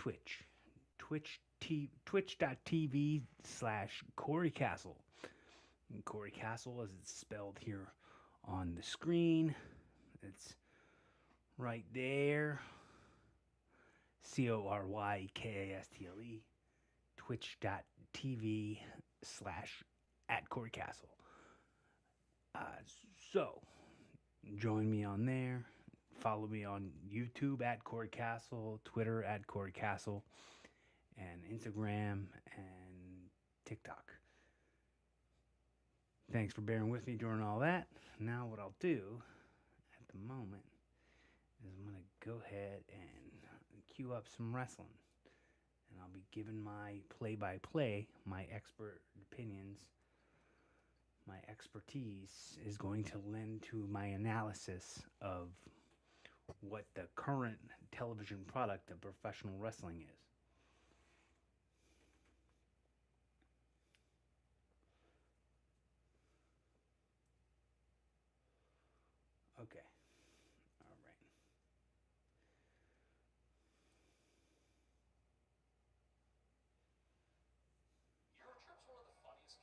Twitch. Twitch.tv/Corey Castle. And Corey Castle, as it's spelled here on the screen. It's right there. CORYKASTLE. Twitch.tv/@Corey Castle. So, join me on there. Follow me on YouTube @Corey Castle, Twitter @Corey Castle, and Instagram and TikTok. Thanks for bearing with me during all that. Now what I'll do at the moment is I'm going to go ahead and cue up some wrestling. And I'll be giving my play-by-play, my expert opinions. My expertise is going to lend to my analysis of what the current television product of professional wrestling is. Okay. All right. Eurotrip's one of the funniest.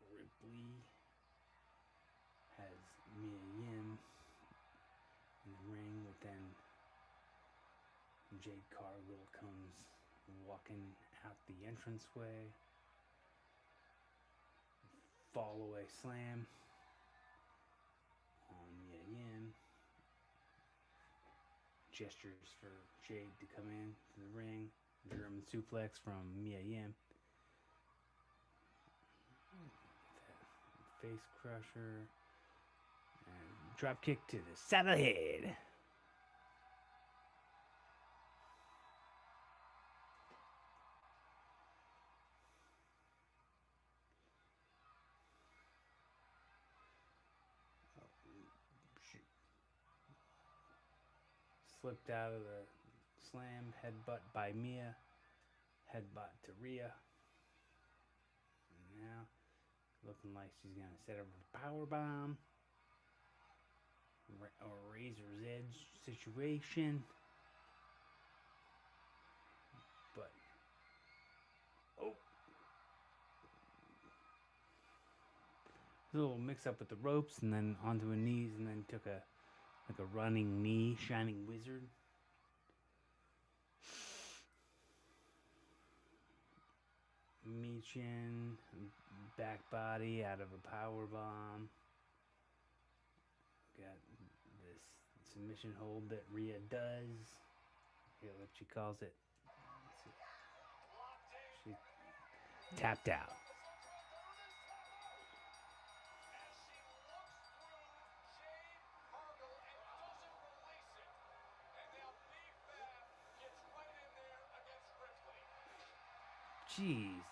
Ripley has Mia Yim in the ring, but then Jade Cargill comes walking out the entranceway. Fall away slam on Mia Yim. Gestures for Jade to come in to the ring. German suplex from Mia Yim. Face crusher. And drop kick to the side of the head. Slipped out of the slam, headbutt by Mia, headbutt to Rhea. And now, looking like she's going to set up a powerbomb or razor's edge situation. But, oh. A little mix up with the ropes and then onto her knees and then took a running knee, Shining Wizard. Michin, back body out of a power bomb. Got this submission hold that Rhea does. I forget what she calls it. She tapped out. Jeez.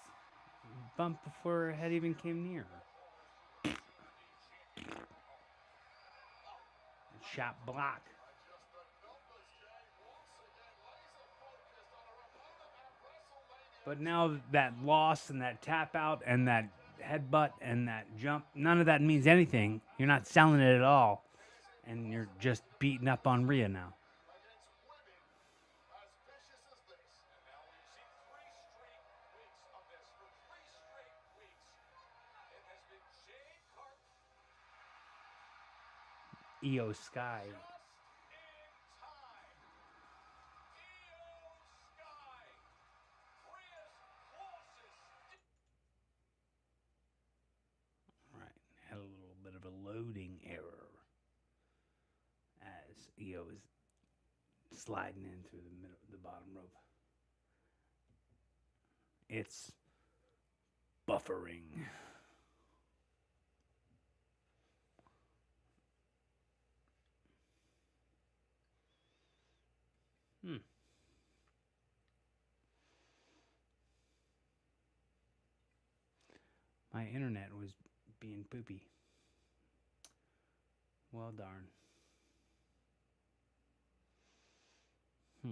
Bump before her head even came near her. Shot block. But now that loss and that tap out and that headbutt and that jump, none of that means anything. You're not selling it at all. And you're just beating up on Rhea now. Io Sky. Right, had a little bit of a loading error as Io is sliding in through the bottom rope. It's buffering. My internet was being poopy. Well, darn. Hmm.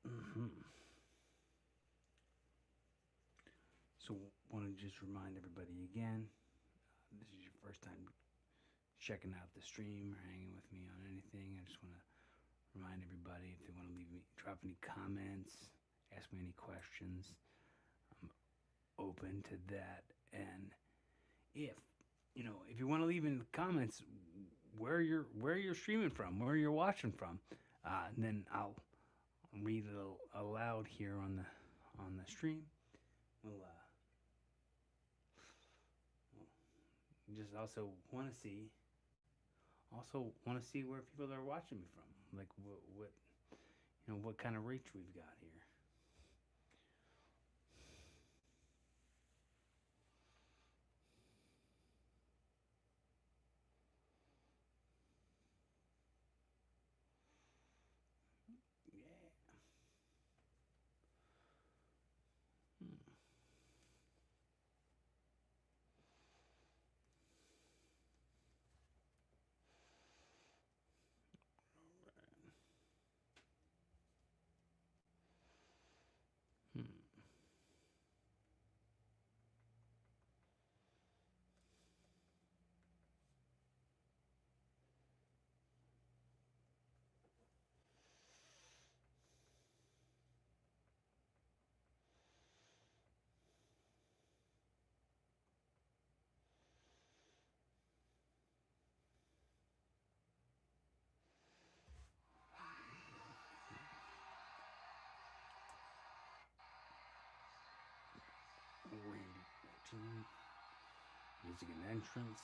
Mm-hmm. So, want to just remind everybody again, this is your first time checking out the stream or hanging with me on anything. I just want to remind everybody if they want to drop any comments, ask me any questions. I'm open to that. And if you want to leave in the comments where you're streaming from, where you're watching from, then I'll read it aloud here on the stream. We'll just also want to see where people are watching me from, like what kind of reach we've got here. Yeah. Hmm. Hmm. Randy 14. Music and entrance.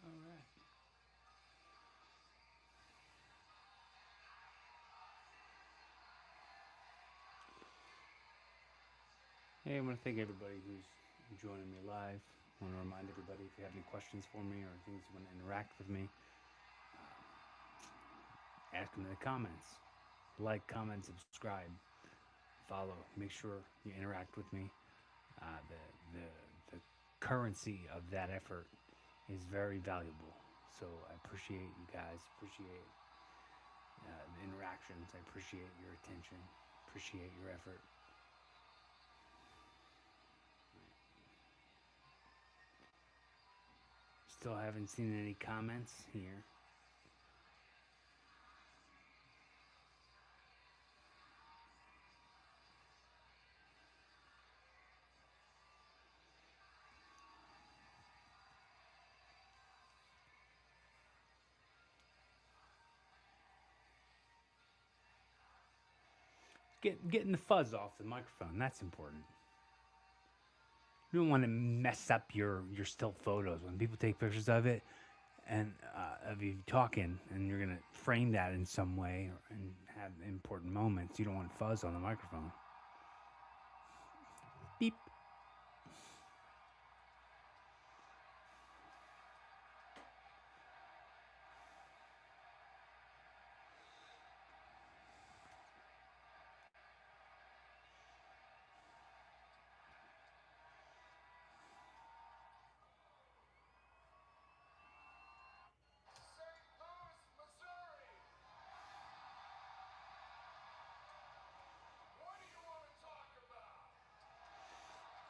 All right. Hey, I want to thank everybody who's joining me live. I want to remind everybody if you have any questions for me or things you want to interact with me, ask them in the comments. Like, comment, subscribe, follow. Make sure you interact with me. The currency of that effort is very valuable. So I appreciate you guys. Appreciate the interactions. I appreciate your attention. Appreciate your effort. Still haven't seen any comments here. getting the fuzz off the microphone. That's important. You don't want to mess up your still photos when people take pictures of it and of you talking, and you're gonna frame that in some way and have important moments. You don't want fuzz on the microphone. Beep.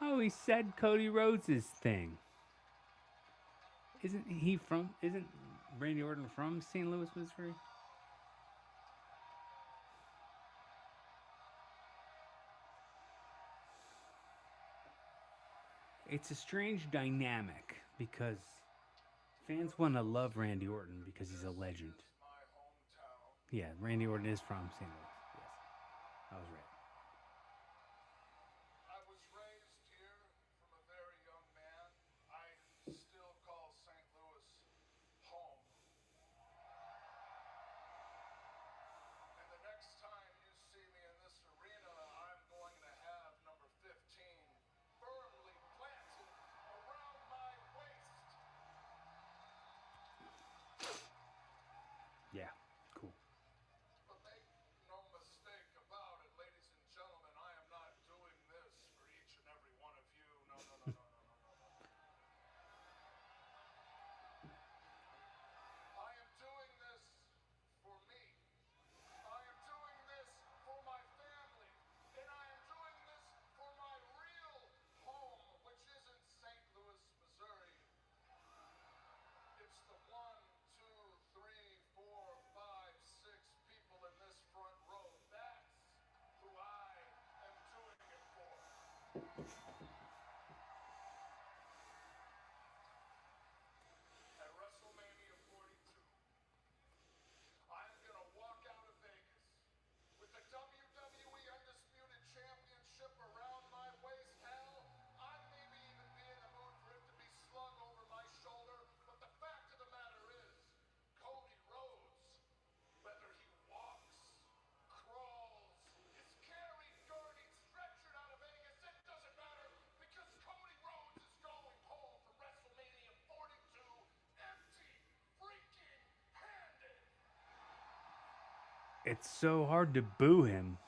Oh, he said Cody Rhodes' thing. Isn't Randy Orton from St. Louis, Missouri? It's a strange dynamic because fans want to love Randy Orton because he's a legend. Yeah, Randy Orton is from St. Louis. Yes, I was right. I was raised here from a very young man. I still call St. Louis home. And the next time you see me in this arena, I'm going to have number 15 firmly planted around my waist. Yeah, cool. But make no mistake about it, ladies and gentlemen, I am not doing this for each and every one of you. No, no, no, no, no, no, no, no. I am doing this for me. I am doing this for my family. And I am doing this for my real home, which isn't St. Louis, Missouri. It's the 1, 2, 3, 4, 5, 6 people in this front row. That's who I am doing it for. At WrestleMania 42, I'm going to walk out of Vegas with the WWE Undisputed Championship around my waist. Hell, I maybe even be in the mood for it to be slung over my shoulder. But the fact of the matter is, Cody Rhodes, whether he walks, crawls, is carried, gurneyed, stretchered out of Vegas, it doesn't matter because Cody Rhodes is going home from WrestleMania 42 empty freaking handed. It's so hard to boo him.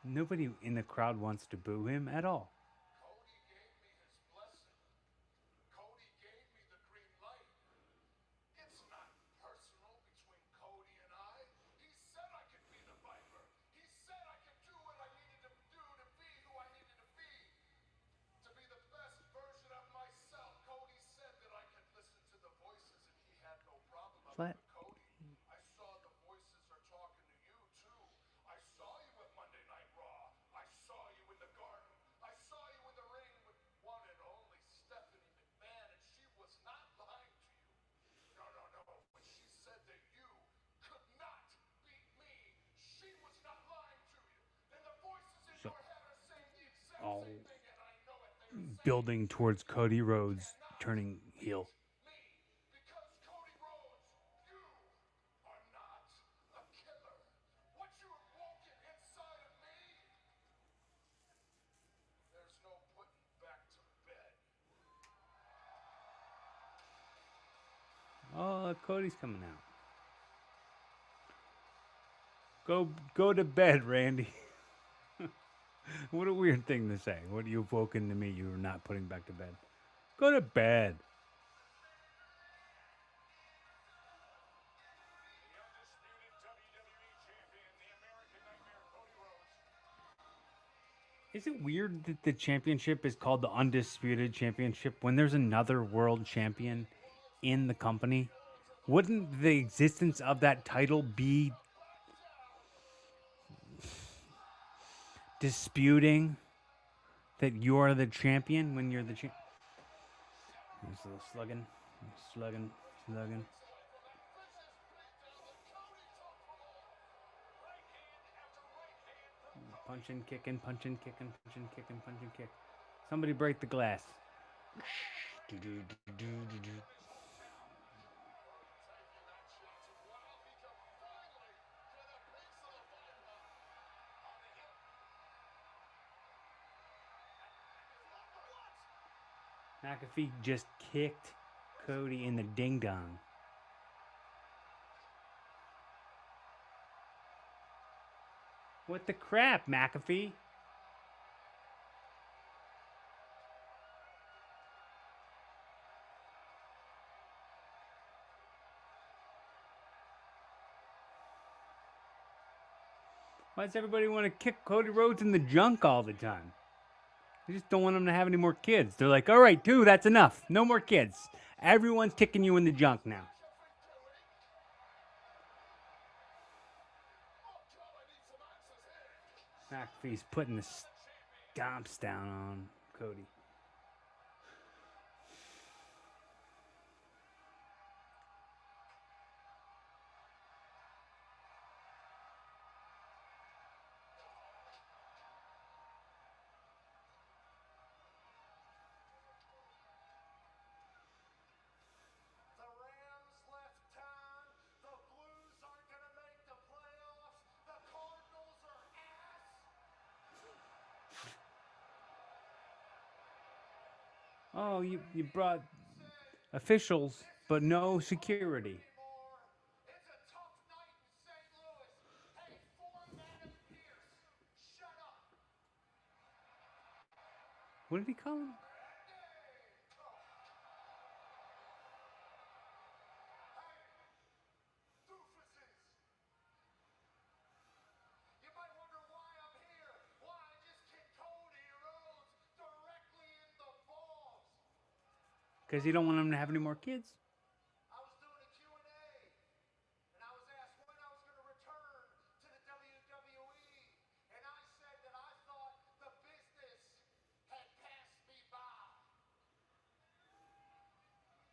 Nobody in the crowd wants to boo him at all. Cody gave me his blessing. Cody gave me the green light. It's not personal between Cody and I. He said I could be the Viper. He said I could do what I needed to do to be who I needed to be the best version of myself. Cody said that I could listen to the voices, and he had no problem of it. Flat. But Cody, I saw the voices are talking to you too. I saw you at Monday Night Raw. I saw you in the garden. I saw you in the ring with one and only Stephanie McMahon, and she was not lying to you. No, no, no. When she said that you could not beat me, she was not lying to you. And the voices in So your head are saying the exact all same thing, and I know it. They are saying building towards Cody Rhodes cannot turning heel. beat me because Cody Rhodes, you are not a killer. What you have woken inside of me, there's no putting back to bed. Oh, Cody's coming out. Go to bed, Randy. What a weird thing to say. What you've woken to me, you're not putting back to bed. Go to bed. The undisputed WWE champion, the American Nightmare, Cody Rhodes. Is it weird that the championship is called the Undisputed Championship when there's another world champion in the company? Wouldn't the existence of that title be disputing that you're the champion when you're the champ? It's a little slugging, slugging, slugging. Vicious beatdown that Cody took from him. Right hand after right hand from Punching, kicking, punching, kicking, punching, kicking, punching, kick. Somebody break the glass. Taking that shot. Wow, he can finally get a piece of the Viper on the hip. What? McAfee just kicked Cody in the ding dong. What the crap, McAfee? Why does everybody want to kick Cody Rhodes in the junk all the time? They just don't want him to have any more kids. They're like, all right, dude, that's enough. No more kids. Everyone's kicking you in the junk now. McAfee's putting the stomps down on Cody. The Rams left town. The Blues aren't going to make the playoffs. The Cardinals are ass. Oh, you brought officials, but no security. It's a tough night in St. Louis. Hey, form Adam Pierce. Shut up. What did he call him? Doofuses. You might wonder why I'm here. Why I just kicked Cody Rhodes directly in the balls. Because he don't want him to have any more kids. I was doing a Q&A, and I was asked when I was going to return to the WWE, and I said that I thought the business had passed me by.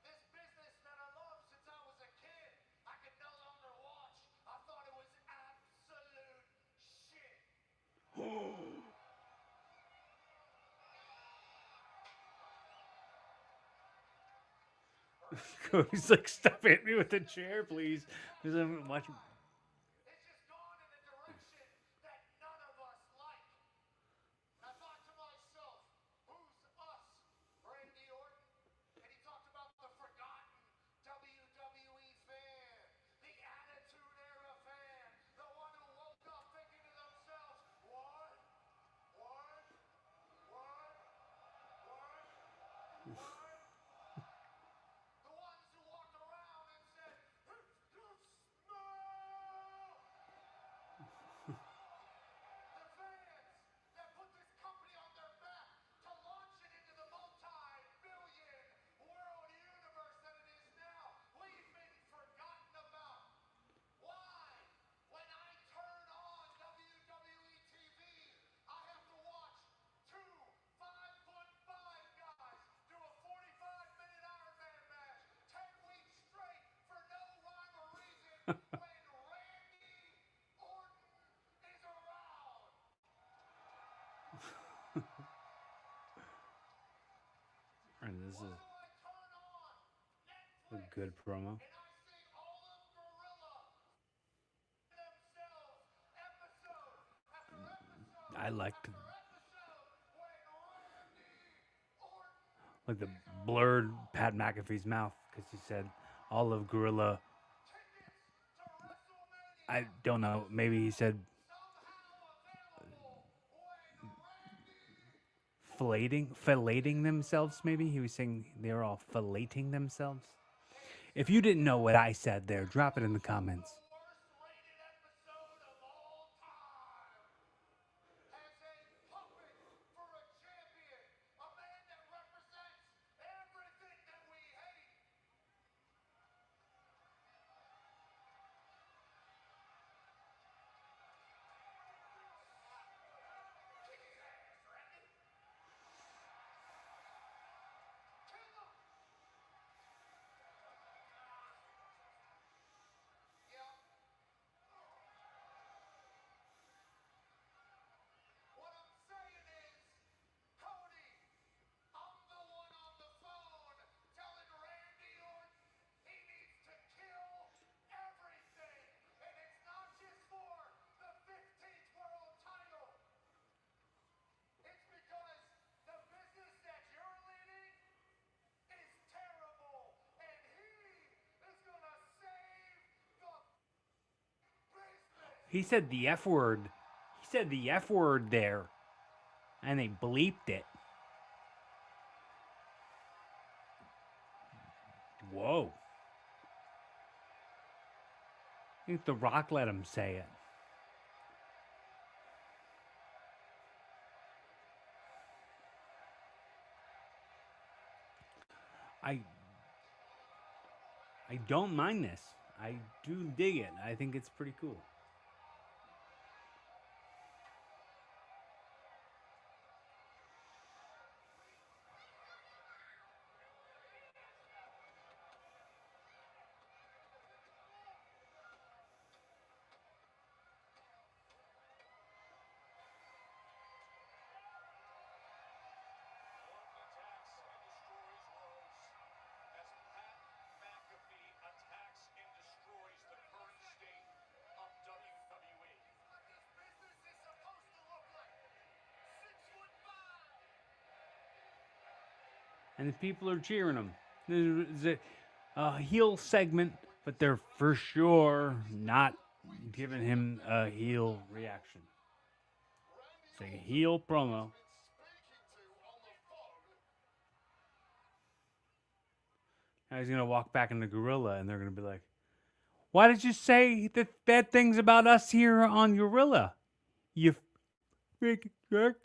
This business that I loved since I was a kid, I could no longer watch. I thought it was absolute shit. Cody's like, stop hitting me with the chair, please. Because I'm watching. It's just gone in a direction that none of us like. And I thought to myself, who's us? Randy Orton? And he talked about the forgotten WWE fan, the Attitude Era fan, the one who woke up thinking to themselves, what? What? What? What? What? The ones who walked around and said, it's the smell! The fans that put this company on their back to launch it into the multi-billion world universe that it is now. We've been forgotten about. Why? When I turn on WWE TV, I have to watch two 5'5" guys do a 45-minute Iron Man match 10 weeks straight for no rhyme or reason when Randy Orton is around. And this Why is do I turn on a Netflix good promo. and I see all of Gorilla themselves episode after episode I liked after episode when Randy Orton like the blurred Pat McAfee's mouth because he said all of Gorilla. tickets to WrestleMania I don't know. Maybe he said somehow available when Randy filleting themselves. Maybe he was saying they were all filleting themselves. If you didn't know what I said there, drop it in the comments. the worst rated episode of all time as a puppet for a champion, a man that represents everything that we hate. Kick his ass, Randy. Kick him. Yeah, He said the F word. He said the F word there. And they bleeped it. Whoa. I think The Rock let him say it. I don't mind this. I do dig it. I think it's pretty cool. And the people are cheering him. There's a heel segment, but they're for sure not giving him a heel reaction. It's a heel promo. Now he's gonna walk back in the gorilla, and they're gonna be like, "Why did you say the bad things about us here on Gorilla? You freaking jerk!"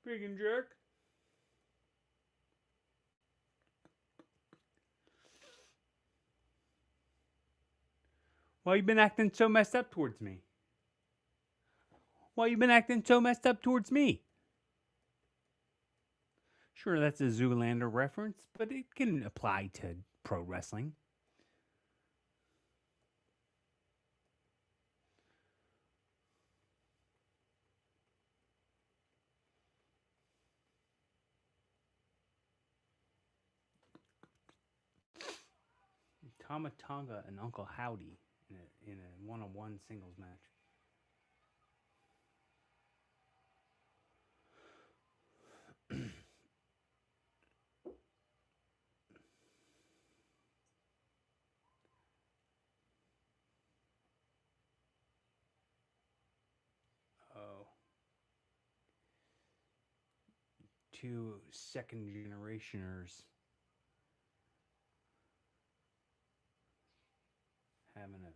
Freaking jerk. Why you been acting so messed up towards me? Why you been acting so messed up towards me? Sure, that's a Zoolander reference, but it can apply to pro wrestling. Tama Tonga and Uncle Howdy in a one-on-one singles match. Oh. Two second generationers having a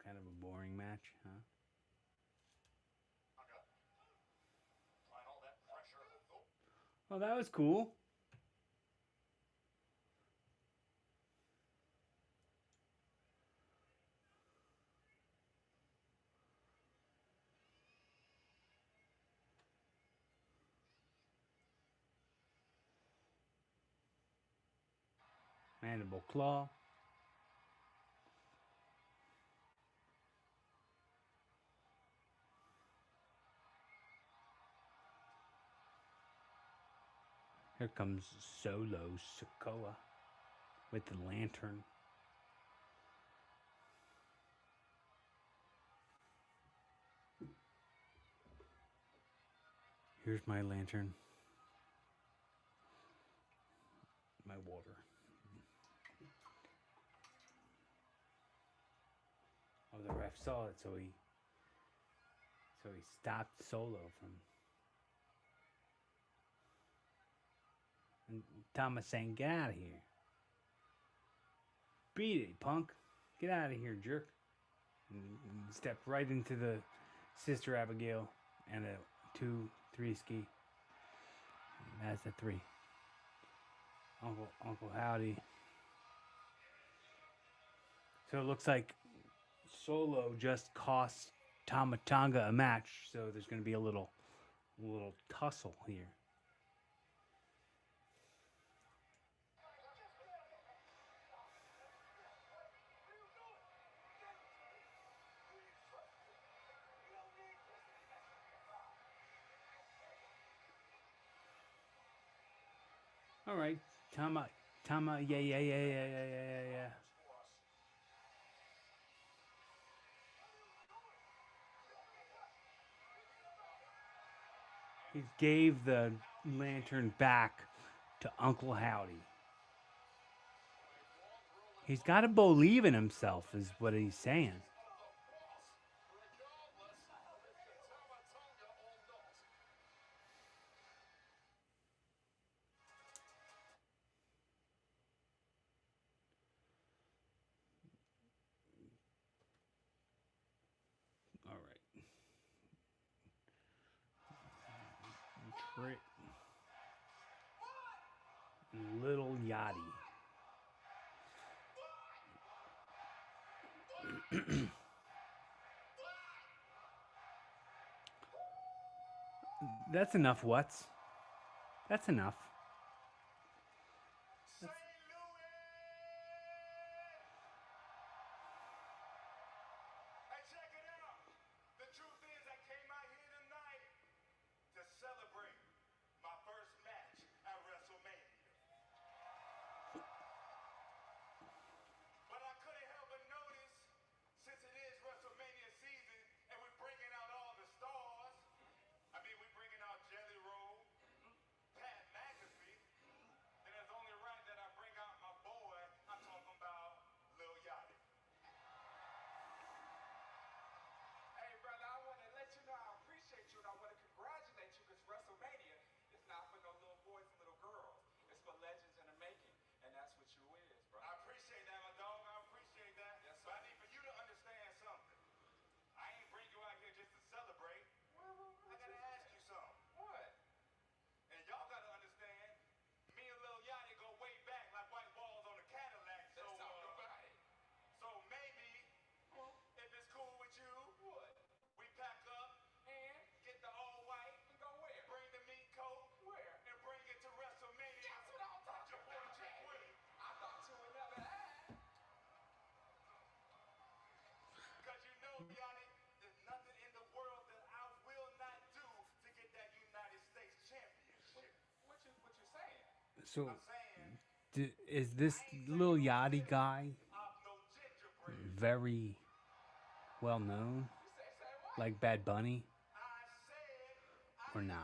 kind of a boring match, huh? Oh, that was cool. Mandible claw. Here comes Solo Sokoa with the lantern. Here's my lantern. My water. Oh, the ref saw it, so he stopped Solo from. And Thomas saying, "Get out of here! Beat it, punk! Get out of here, jerk!" And stepped right into the Sister Abigail and a 2-3 ski. That's a 3. Uncle Howdy. So it looks like Solo just cost Tama Tonga a match, so there's going to be a little tussle here. All right, Tama, yeah. He gave the lantern back to Uncle Howdy. He's got to believe in himself, is what he's saying. All right. Little Yachty. That's enough, What's? That's enough. Hey, check it out. The truth is, I came out here tonight to celebrate my first match at WrestleMania. But I couldn't help but notice, since it is WrestleMania season and we're bringing out all the stars, we're bringing out Jelly Roll, Pat McAfee, then it's only right that I bring out my boy. I'm talking about Lil Yachty. Hey, brother, I want to let you know I appreciate you and I want to congratulate you because WrestleMania is not for no little boys and little girls. It's for legends in the making, and that's what you is, bro. I appreciate that, my dog. I appreciate that. Yes, sir. But I need for you to understand something. I ain't bring you out here just to celebrate. I got to ask you something. What? And y'all got to understand, me and Lil Yachty go way back like white walls on a Cadillac. Let's talk about it. So maybe, if it's cool with you, what? We pack up and get the all white and go where? Bring the meat coat. Where? And bring it to WrestleMania. That's what I'm talking about. I thought you would never ask. Because you know, Yachty, there's nothing in the world that I will not do to get that United States Championship. What you saying? So, I'm saying, is this Lil Yachty guy I'm no gingerbread. very well known? Like Bad Bunny? Or nah?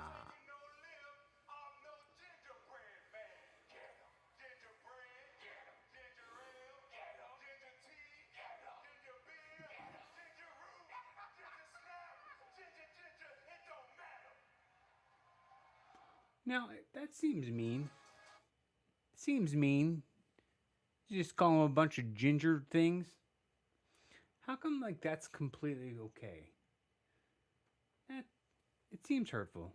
Now, that seems mean. Seems mean. You just call him a bunch of ginger things? How come, like, that's completely okay? That, it seems hurtful.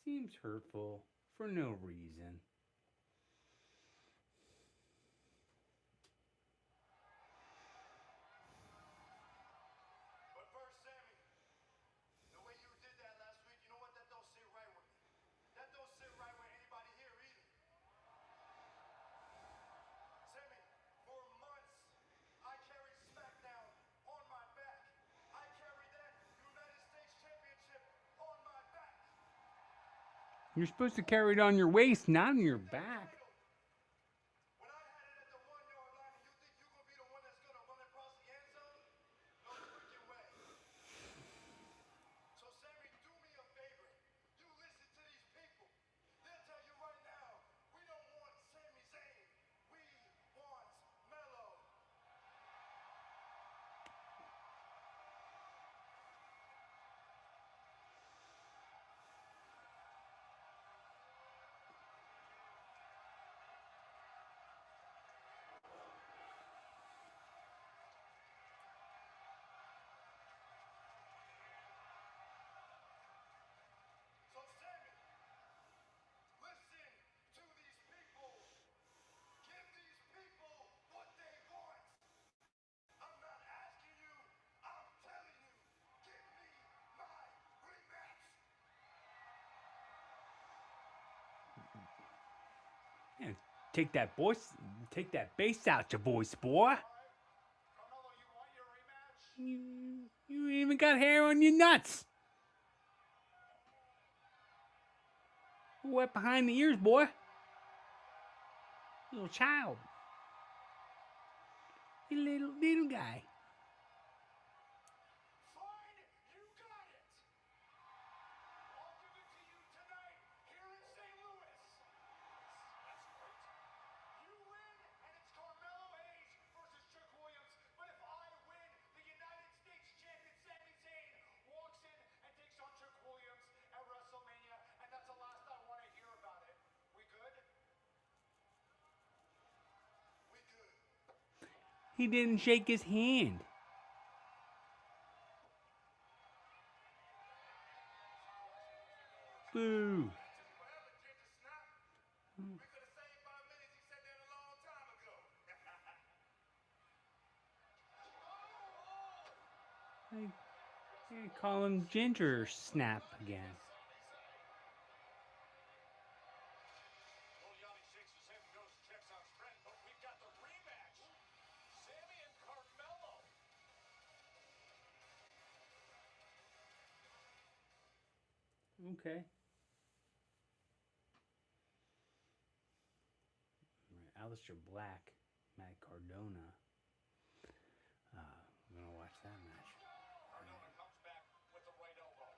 Seems hurtful for no reason. But first, Sammy, the way you did that last week, you know what? That don't sit right with me. That don't sit right with anybody here either. Sammy, for months, I carried SmackDown on my back. I carried that United States Championship on my back. You're supposed to carry it on your waist, not on your back. When I had it at the 1-yard line and you think you're going to be the one that's going to run across the end zone? No freaking way. So, Sammy, do me a favor. You listen to these people. They'll tell you right now, we don't want Sami Zayn. We want Mello. So, Sammy, listen to these people. Give these people what they want. I'm not asking you. I'm telling you. Give me my rematch. Yeah, take that voice, take that bass out your voice, boy. Carmelo, you want your rematch? You even got hair on your nuts. Wet behind the ears, boy. Little child. You little guy. Fine, you got it. I'll give it to you tonight here in St. Louis. That's great. You win, and it's Carmelo Hayes versus Trick Williams. But if I win, the United States champion Sami Zayn walks in and takes on Trick Williams at WrestleMania, and that's the last I want to hear about it. We good? We good. He didn't shake his hand. Boo. We could have saved 5 minutes. He said that a long time ago. They call him Ginger Snap again. Yanni shakes his head and goes checks on his friend, but we've got the rematch. Sammy and Carmelo. Okay. Aleister Black, Matt Cardona. I'm gonna watch that match. Cardona comes back with the right elbow.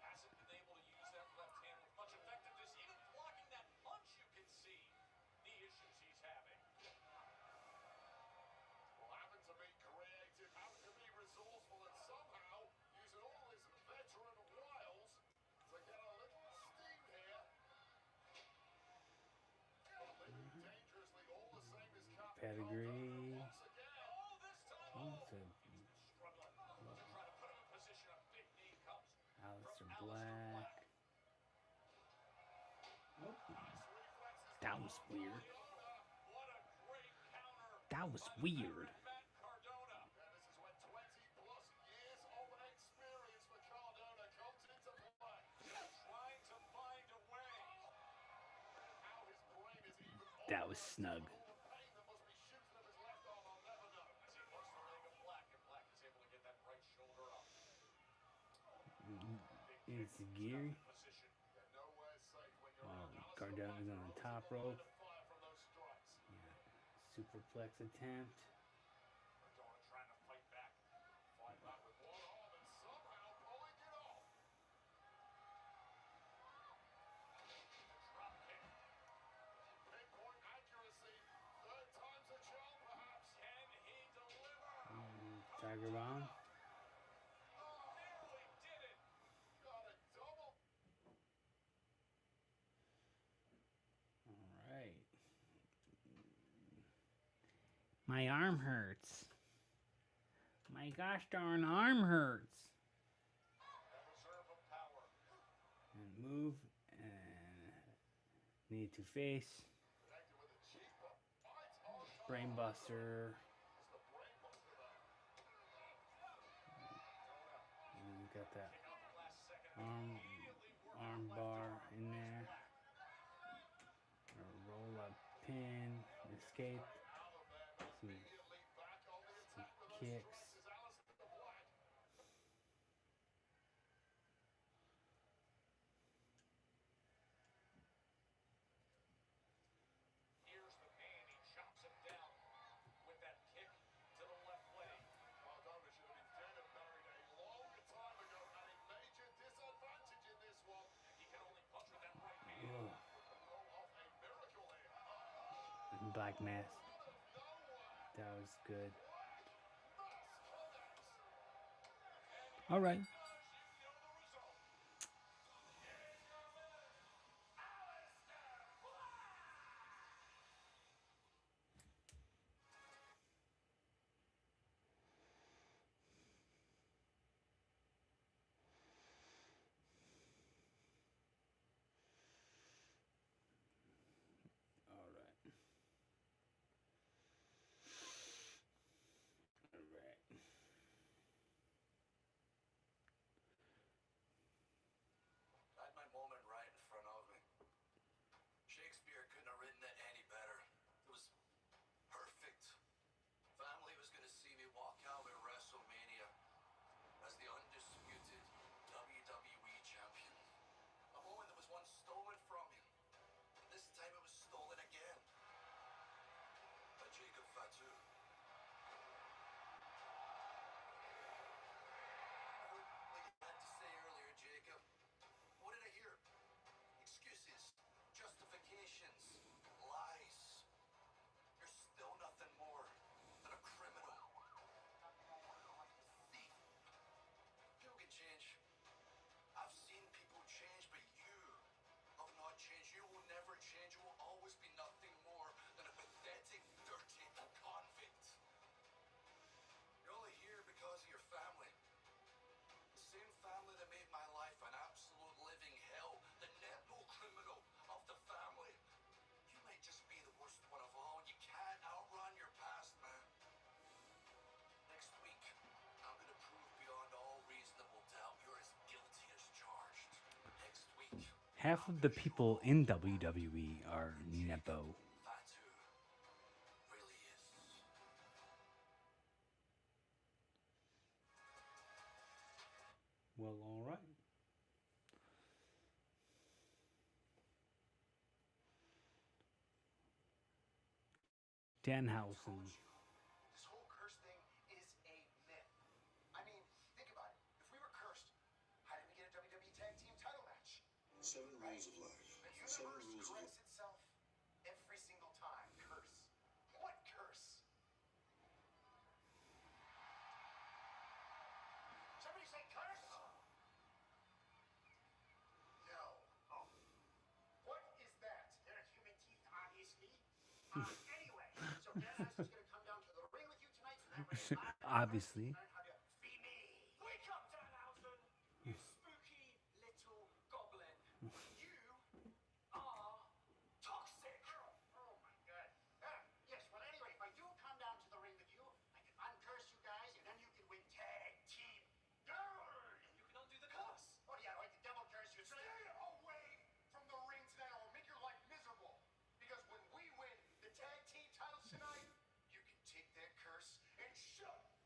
Hasn't been able to use that left hand with much effectiveness. Even blocking that punch, you can see the issues he's having. Well, having to be creative, having to be resourceful, and somehow using all his veteran wiles to get a little steam here. Living dangerously, all the same as Captain Pedigree. once again. Oh, this time. Oh, it's a Struggling to try to put him in position. A big knee comes. Aleister Black. Oh, Nice reflexes. that was weird. What a great counter. That was weird. Matt Cardona. And this is when 20 plus years of experience for Cardona comes into play. Trying to find a way. How his brain is even That was snug. all the pain that must be shooting up his left arm, I'll never know. As he looks the leg of Black, and Black is able to get that right shoulder up. It's gear. Position. Yeah, nowhere safe when you're Oh, out. Cardona's on the top rope. Fire from those strikes. Yeah. Superplex attempt. Cardona trying to fight back. Fight back with one arm and somehow pulling it off. Drop kick. Pinpoint accuracy. Third time's a charm, perhaps. Can he deliver? Tiger Bomb. Nearly did it. Got a double. All right. My arm hurts. My gosh darn arm hurts. And reserve of power. And move. And need to face. Connected with a cheap bites on top. Brainbuster. It's the brain buster there. And we got that King out the last second. Immediately working arm left bar arm. in there. A roll up pin. Escape. Out of there, but Some, immediately back on the some attack with those kicks. strikes is Aleister Black. Here's the man. He chops him down with that kick to the left leg. Cardona should have been dead and buried a long time ago, at a major disadvantage in this one. And he can only punch with that right hand. Ugh. Pull off a miracle here. Black Mass. Out of nowhere. That was good. Mass connects. All right. You know the result. Here's your winner, Aleister Black. All right. All right. Half of the people in WWE are Nepo. That's who really is. Well, all right. Danhausen. This whole curse thing is a myth. I mean, think about it. If we were cursed, how did we get a WWE Tag Team title match? 7 rules of life. The 7 universe rules of corrects itself every single time. Curse. What curse? Somebody say curse? No. Oh. What is that? They're human teeth, obviously. Anyway, so Dennis is going to come down to the ring with you tonight, so that way Obviously. learn how to be me. Wake up, Danhausen, you spooky little goblin. You are toxic. Oh my god. Yes, well anyway, if I do come down to the ring with you, I can uncurse you guys, and then you can win tag team gold. And you can undo the curse. Oh yeah, like the devil curse you. Stay away from the ring tonight, or we'll make your life miserable. Because when we win the tag team titles tonight, you can take that curse and shove it.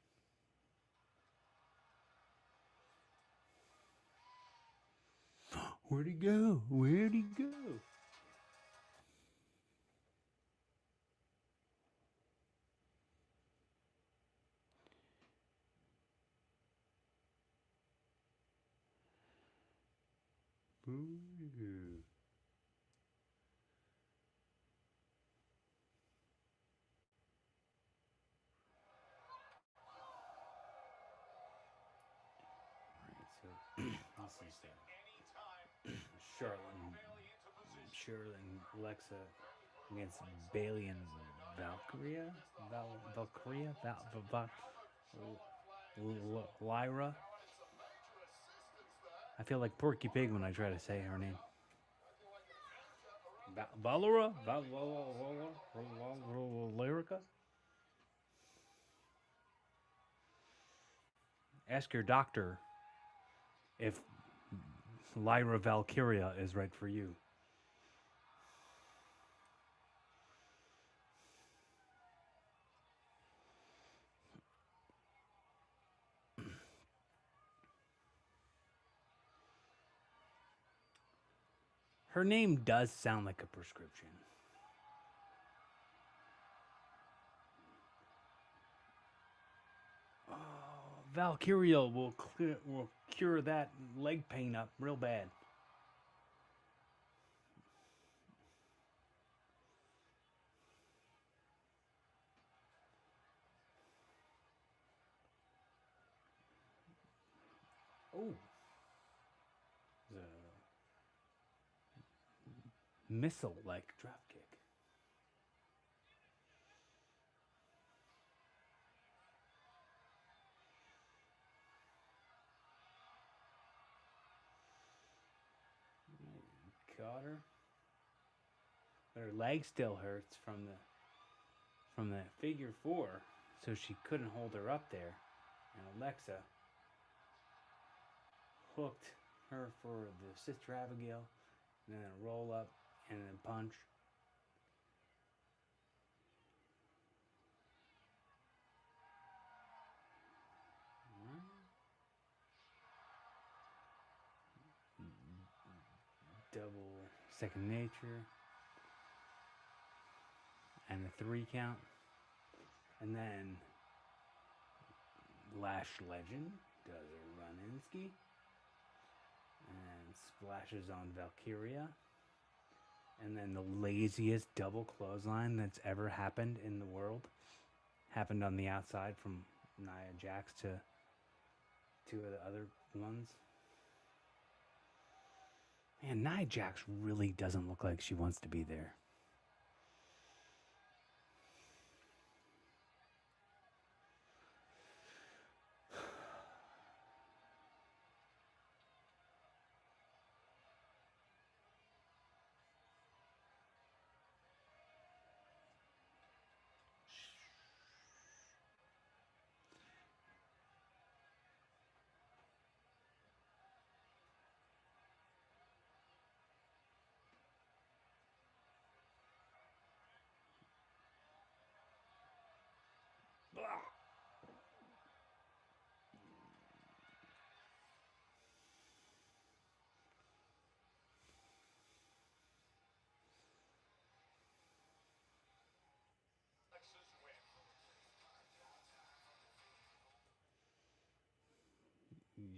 Where'd he go? Where'd he go? Ooh. Alright, so this is Charlotte and Alexa against Bailey and Valkyria. Lyra. I feel like Porky Pig when I try to say her name. Valora? Lyrica? Ask your doctor if Lyra Valkyria is right for you. Her name does sound like a prescription. Oh, Valkyria will cure that leg pain up real bad. Oh, the missile-like dropkick. Caught her. But her leg still hurts from the figure four, so she couldn't hold her up there. And Alexa hooked her for the Sister Abigail, and then a roll up and then punch. Double second nature. And a 3 count. And then Lash Legend does a Runinski and splashes on Valkyria. And then the laziest double clothesline that's ever happened in the world happened on the outside from Nia Jax to 2 of the other ones. Man, Nia Jax really doesn't look like she wants to be there.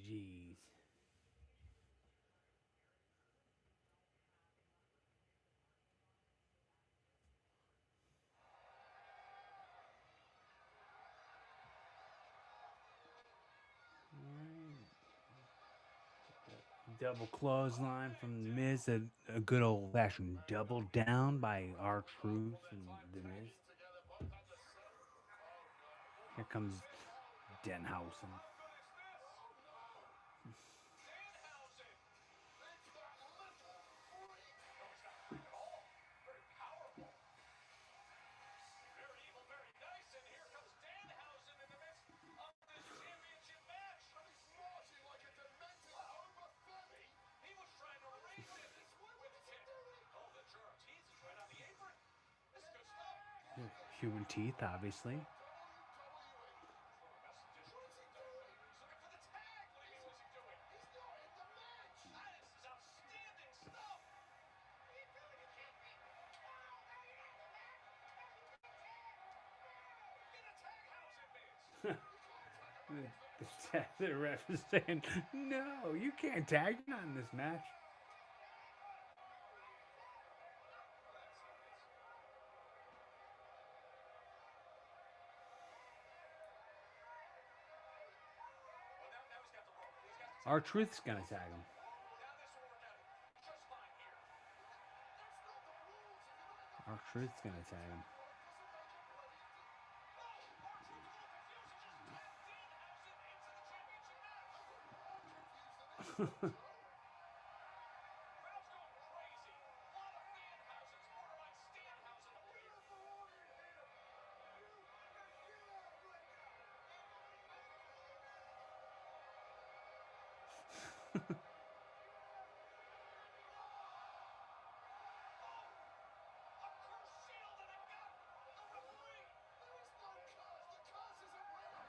Jeez. Double clothesline from The Miz. A good old fashioned double down by R-Truth and The Miz. Here comes Denhausen. Human teeth, obviously. The ref is saying, "No, you can't tag. You're not in this match." R-Truth's gonna tag him. R-Truth's gonna tag him.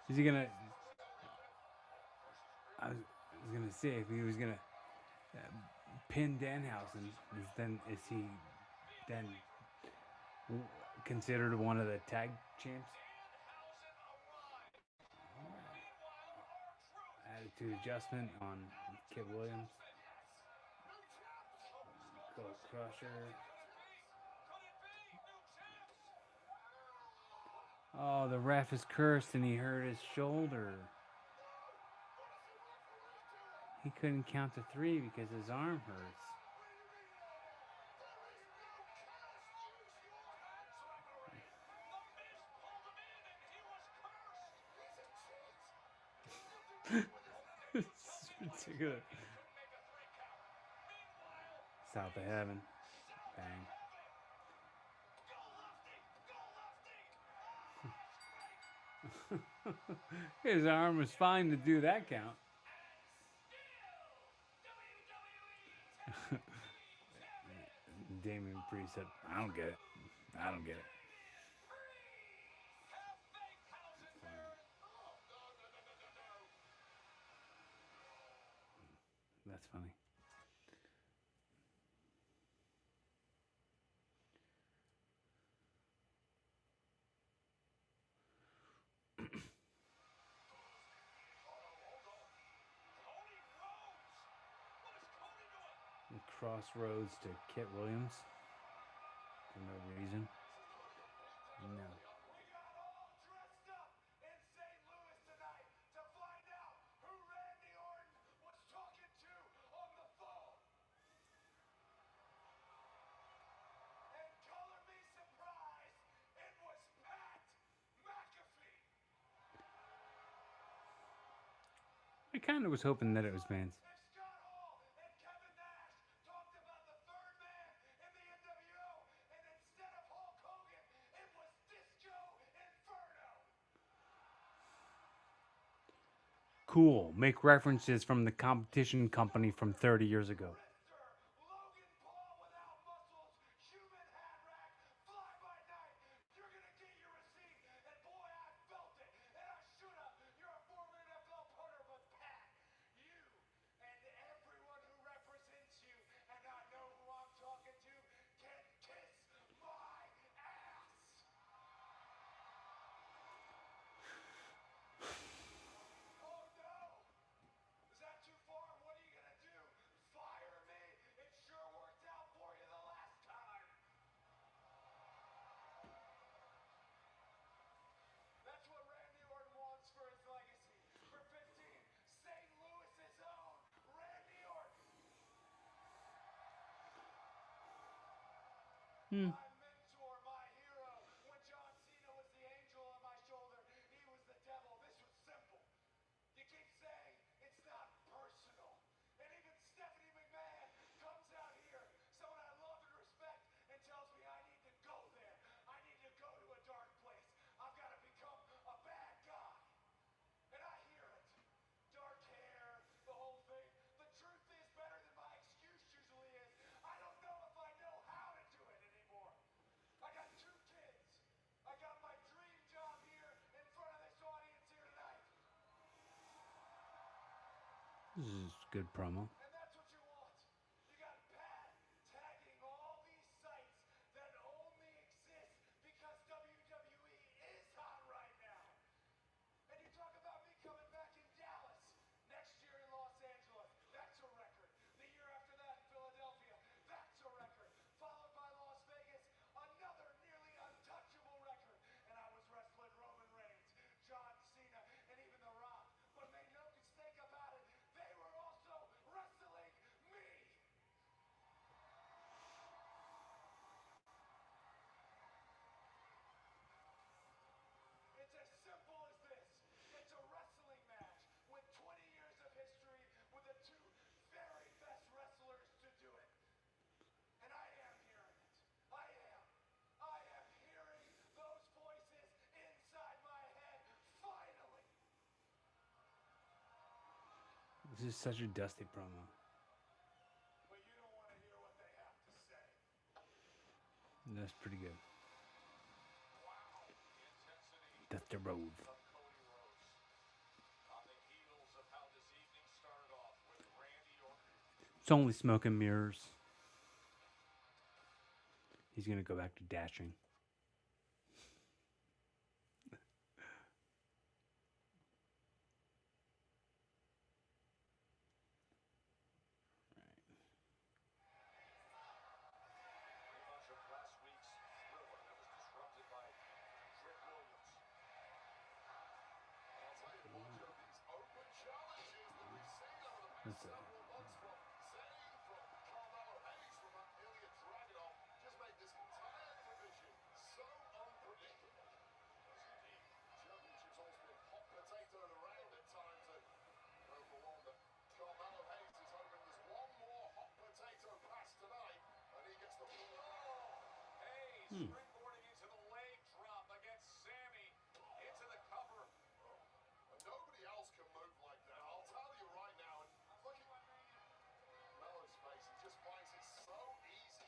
Is he gonna? I was gonna say if he was gonna pin Danhausen, is he then considered one of the tag champs? Attitude adjustment on Kid Williams. Gold Crusher. Oh, the ref is cursed and he hurt his shoulder. He couldn't count to 3 because his arm hurts. It's ridiculous. South of heaven. Bang. His arm was fine to do that count. Damian Priest said, "I don't get it. I don't get it." That's funny. Crossroads to Kit Williams for no reason. No. I kind of was hoping that it was Vance. Cool. Make references from the competition company from 30 years ago. Hmm. My mentor, my hero. When John Cena was the angel on my shoulder, he was the devil. This was simple. You keep saying it's not personal. And even Stephanie McMahon comes out here, someone I love and respect, and tells me I need to go there. I need to go to a dark place. I've got to become a bad guy. And I hear it. Dark hair, the whole thing. The truth is better than my excuse usually is. I don't know if I know how to do it anymore. I got 2 kids. I got my dream job here in front of this audience here tonight. This is good promo. And that's what you want. You got Pat tagging all these sites that only exist because WWE is hot right now. And you talk about me coming back in Dallas. Next year in Los Angeles. That's a record. The year after that in Philadelphia. That's a record. Followed by Las Vegas. Another nearly untouchable record. And I was wrestling Roman Reigns, John Cena, and even The Rock. But make no mistake about it, they were also wrestling me. It's as simple as this. It's a wrestling match with 20 years of history with the 2 very best wrestlers to do it. And I am hearing it. I am. I am hearing those voices inside my head finally. This is such a Dusty promo. But you don't want to hear what they have to say. That's pretty good. Wow. Intensity Dusty Rhodes. of Cody Rhodes. On the heels of how this evening started off with Randy Orton. It's only smoke and mirrors. He's gonna go back to dashing. Rematch of last week's thriller that was disrupted by Trick Williams. And I'll tell you what, Joe, these open challenges that we've seen over the past several months from Zayn, from Carmelo Hayes, from Ilya Dragunov, just made this entire division so unpredictable. Yes, indeed. Championship's always been hot potatoed around at times, and well, for one, that Carmelo Hayes is hoping there's one more hot potato pass tonight, and he gets the ball. Hayes springboarding into the leg drop against Sammy, into the cover. Nobody else can move like that. I'll tell you right now. And look at Melo's face. He just finds it so easy.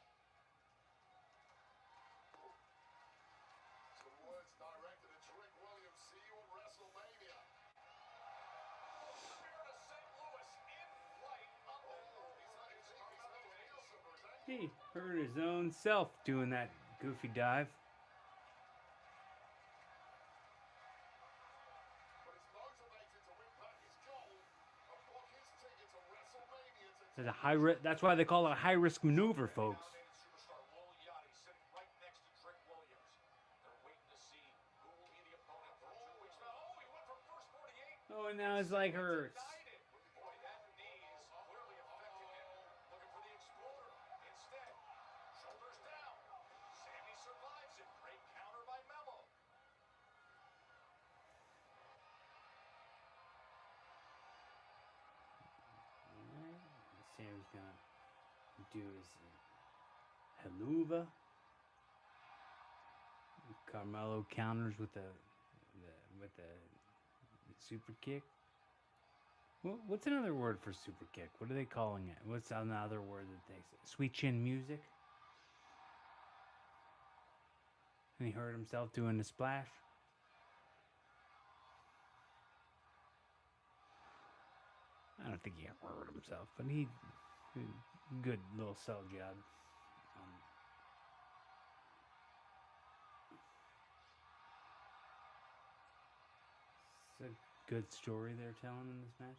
Some words directed at Trick Williams. See you at WrestleMania. Spear to St. Louis in flight up He hurt his own self doing that goofy dive. But he's motivated to win back his gold and book his ticket to WrestleMania to There's a that's why they call it a high risk maneuver, folks. superstar Lil Yachty sitting right next to Trick Williams. They're waiting to see who will be the opponent for 2 weeks now. Oh, he went from first 48. Oh, and now his leg hurts. Boy, that knee is clearly affecting him. Looking for the exploder. Instead, shoulders down. Sammy survives it. Great counter by Melo. Sam's gonna do his haluva. Carmelo counters with the super kick. What's another word for super kick? What are they calling it? What's another word that they say? Sweet chin music. And he hurt himself doing a splash. I don't think he hurt himself, but he good little sell job. It's a good story they're telling in this match.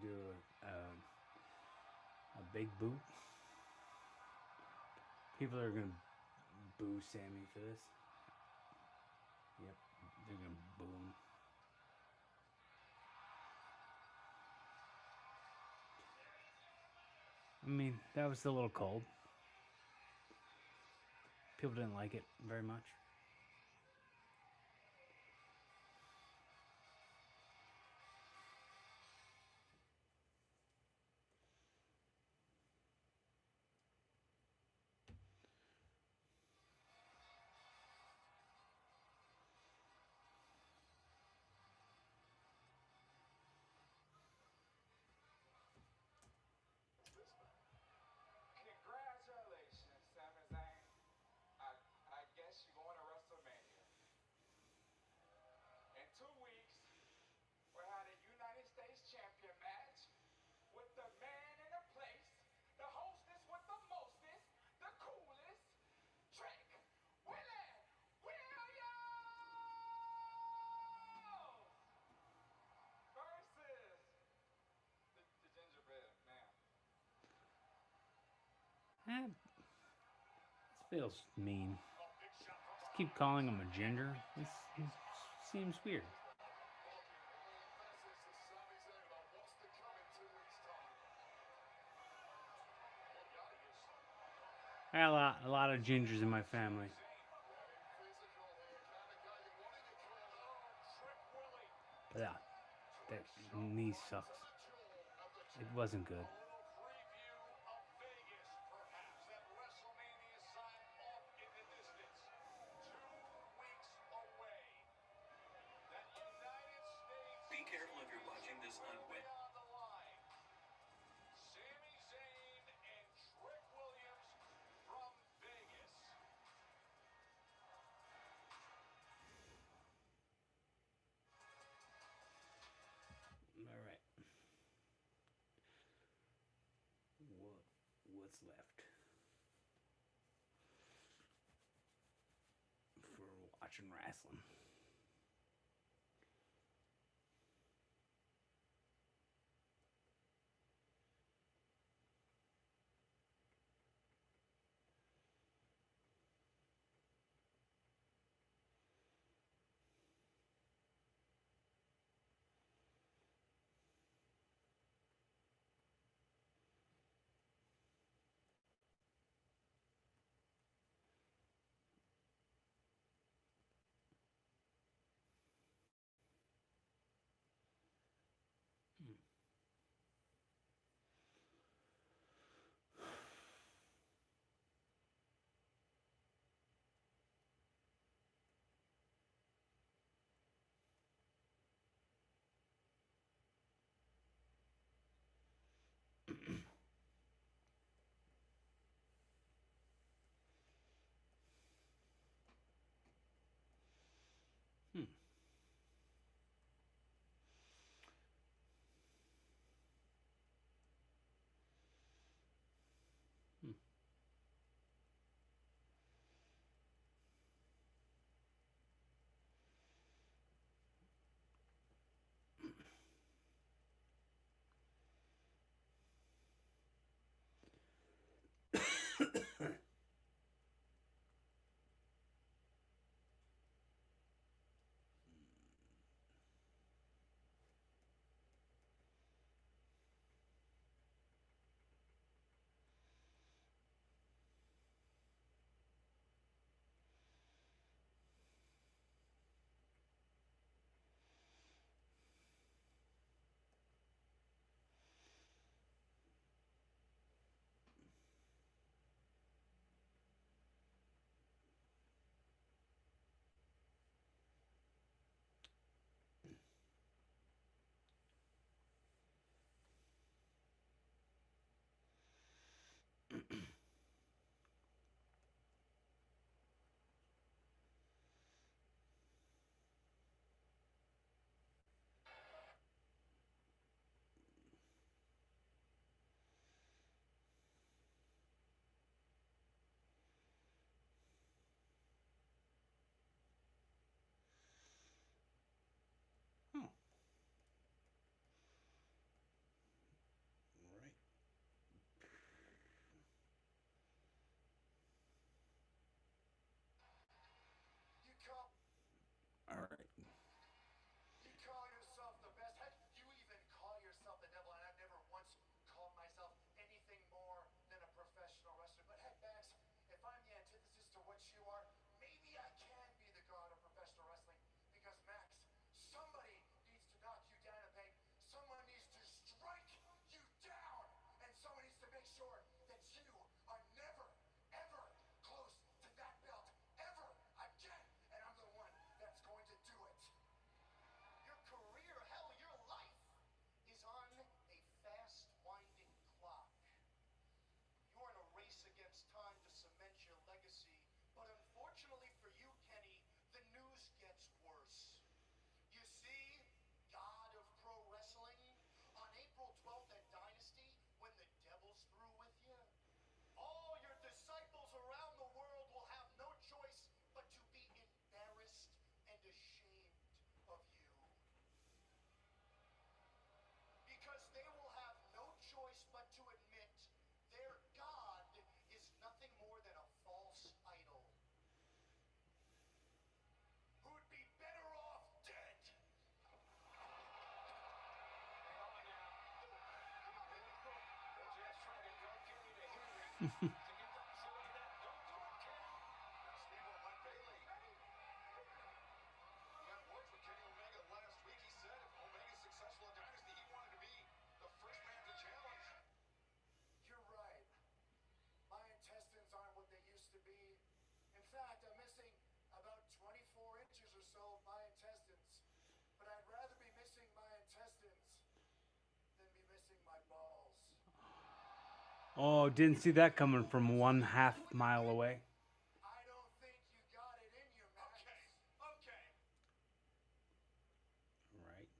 do a big boot. People are gonna boo Sammy for this. Yep, they're gonna boo him. I mean, that was a little cold. People didn't like it very much. Congratulations, Sami Zayn. I guess you're going to WrestleMania. In 2 weeks, we had a United States champion match with the man in the place, the hostess with the mostest, the coolest, Trick Willie Williams versus the gingerbread man. This feels mean. Just keep calling him a ginger. This seems weird. I got a lot of gingers in my family. But yeah, that knee sucks. It wasn't good. Be careful if you're watching this on web. Sami Zayn and Trick Williams from Vegas. All right. What's left for watching wrestling? You're right. My intestines aren't what they used to be. In fact, I'm missing about 24 inches or so of my intestines. But I'd rather be missing my intestines than be missing my balls. Oh, didn't see that coming from 1/2 mile away. I don't think you got it in you, Max. Okay. Right.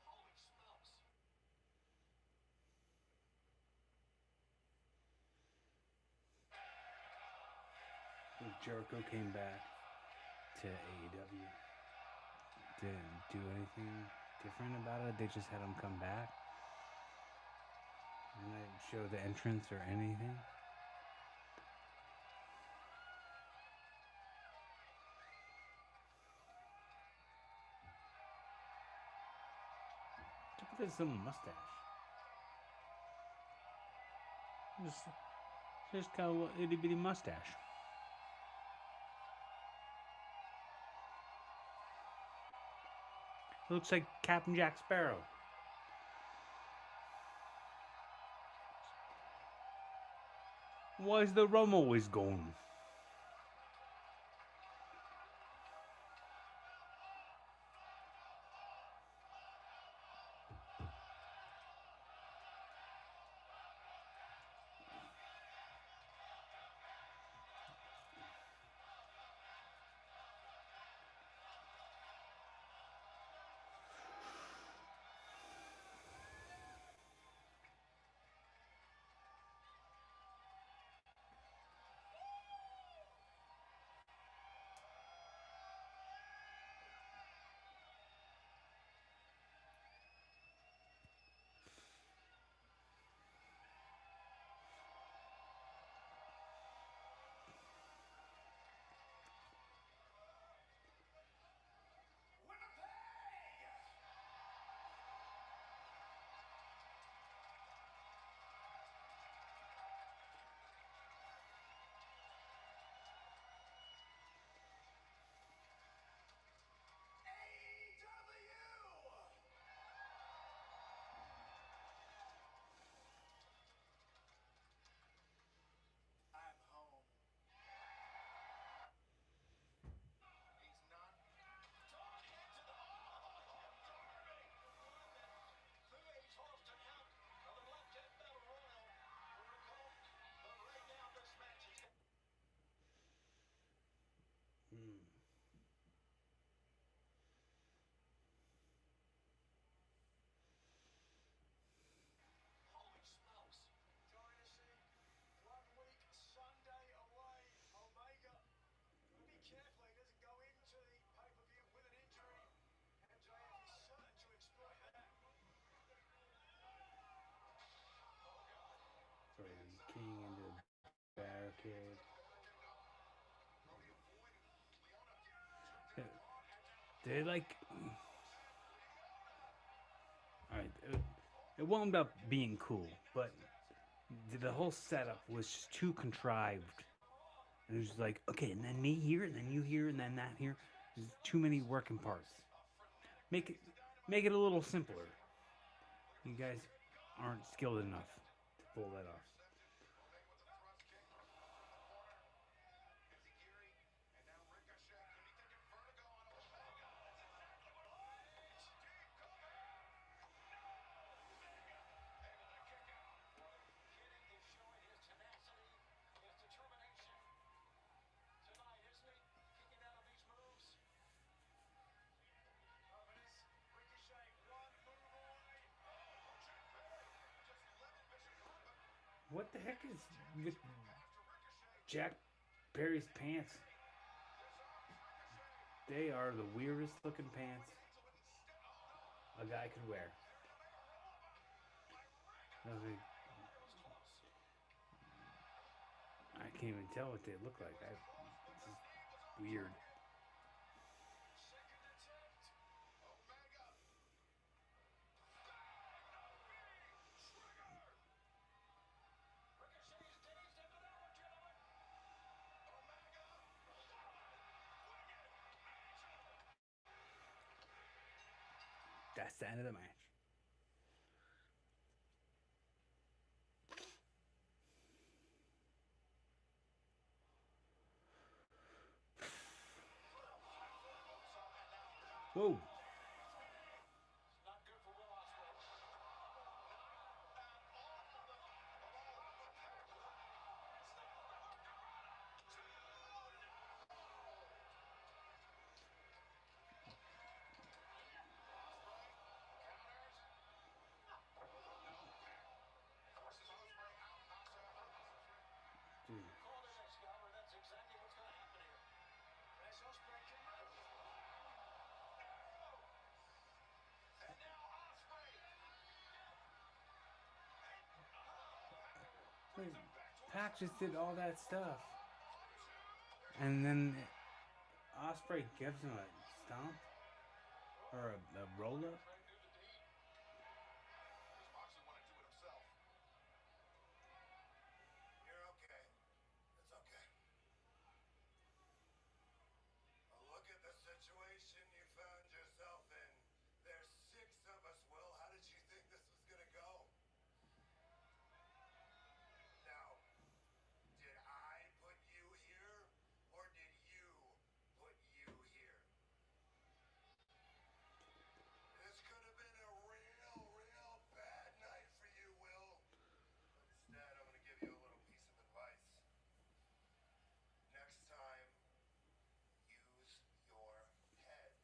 Holy smokes. Jericho came back to AEW. Didn't do anything different about it. They just had him come back. And they didn't show the entrance or anything. Look at this little mustache. Just got a little itty bitty mustache. Looks like Captain Jack Sparrow. Why's the rum always going? I'm home. He's not talking to the These horse to out of the Blackjack Battle Royal. But right now this match is holy smokes. Dynasty, 1 week Sunday away. Omega. Gotta be careful he doesn't go into the pay-per-view with an injury. MJF is certain to exploit that. Sorry, I'm keying into the barricade. They like. Alright, it wound up being cool, but the whole setup was just too contrived. And it was like, okay, and then me here, and then you here, and then that here. There's too many working parts. Make it a little simpler. You guys aren't skilled enough to pull that off. What the heck is with Jack Perry's pants? They are the weirdest looking pants a guy could wear. I can't even tell what they look like. It's just weird. That's the end of the match. Whoa. Dude. Wait, Pac just did all that stuff. And then Osprey gives him a stomp or a roll up. You're okay. It's okay. Look at the situation you found yourself in. There's 6 of us, Will. How did you think this was gonna go? Now, did I put you here, or did you put you here? This could have been a real bad night for you, Will. Instead, I'm gonna give you a little piece of advice. Next time, use your head.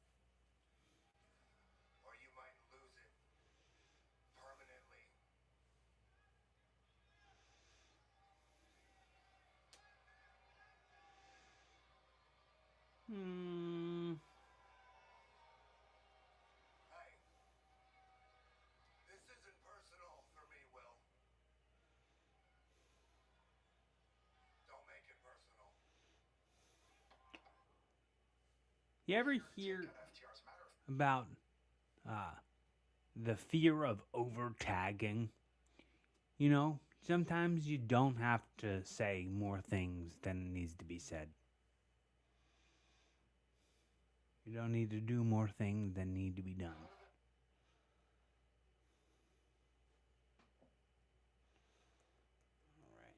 Or you might lose it permanently. Hmm. Hey, this isn't personal for me, Will. Don't make it personal. You ever hear about the fear of over tagging? You know, sometimes you don't have to say more things than needs to be said. You don't need to do more things than need to be done. All right.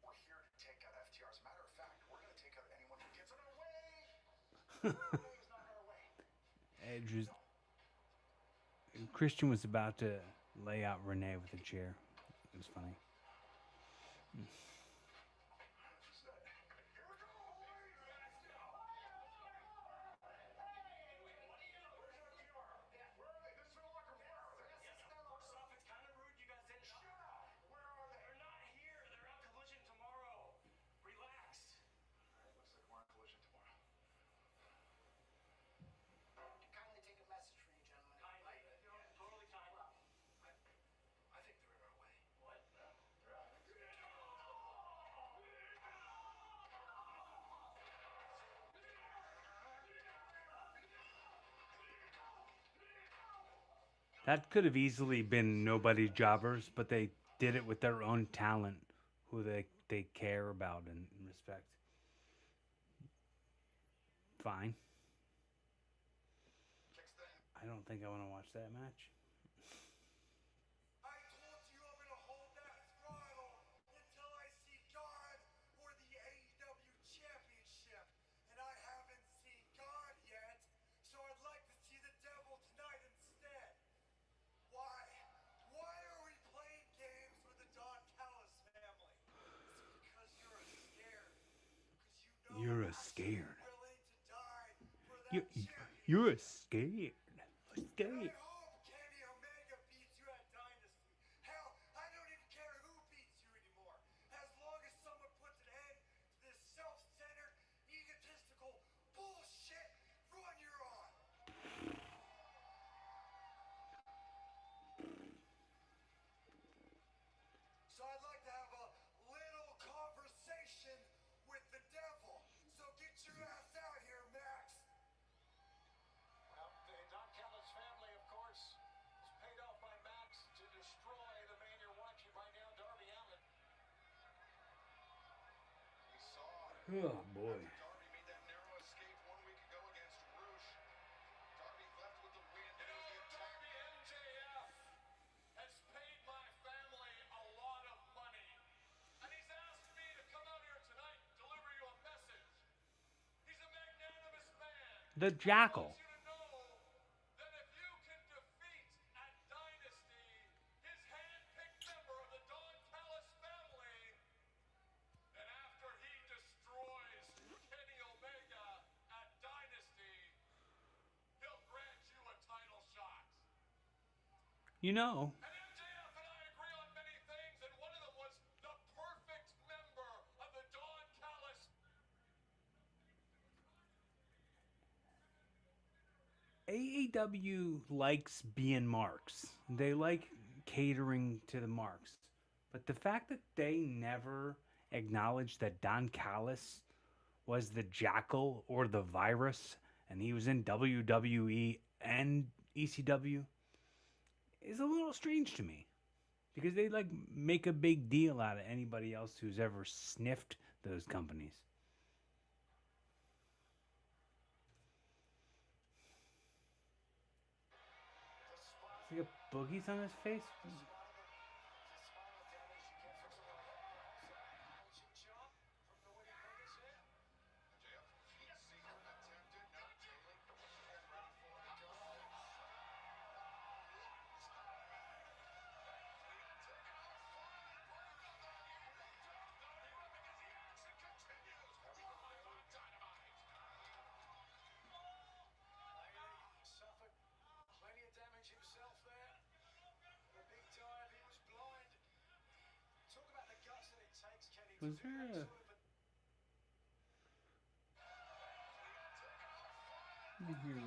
We're here to take out FTR. As a matter of fact, we're going to take out anyone who gets in our way. He's not in our way. Edge was, Christian was about to lay out Renee with a chair. It was funny. That could have easily been nobody jobbers, but they did it with their own talent, who they care about and respect. Fine. I don't think I want to watch that match. I told you I'm gonna hold that throttle until I see God or the AEW championship. And I haven't seen God yet, so I'd like to see the devil tonight instead. Why? Why are we playing games with the Don Callis family? It's because you're scared. Because you know You're a I'm scared. willing to die for that You, championship. You're scared. I'm And I scared. hope Kenny Omega beats you at Dynasty. Hell, I don't even care who beats you anymore. As long as someone puts an end to this self-centered, egotistical bullshit run you're on. So I'd like to have a little conversation with the devil. So get your ass out here, Max. Well, the Don Callis family, of course, is paid off by Max to destroy the man you're watching right now, Darby Allin. We saw Oh boy. after Darby made that narrow escape 1 week ago against Roosh. Darby left with the win. You know, Darby MJF has paid my family a lot of money. And he's asked me to come out here tonight and deliver you a message. He's a magnanimous man. The He Jackal. wants you to know that if you can defeat at Dynasty his hand-picked member of the Don Callis family, then after he destroys Kenny Omega at Dynasty, he'll grant you a title shot. You know, And MJF and I agree on many things, and one of them was the perfect member of the Don Callis. AEW likes being marks. They like catering to the marks. But the fact that they never acknowledged that Don Callis was the Jackal or the Virus and he was in WWE and ECW is a little strange to me. Because they like make a big deal out of anybody else who's ever sniffed those companies. He's got boogies on his face. Plenty of damage himself there. The big dive, he was blind. Talk about the guts that it takes, Kenny, to Was do that there a... sort of a... Let me hear.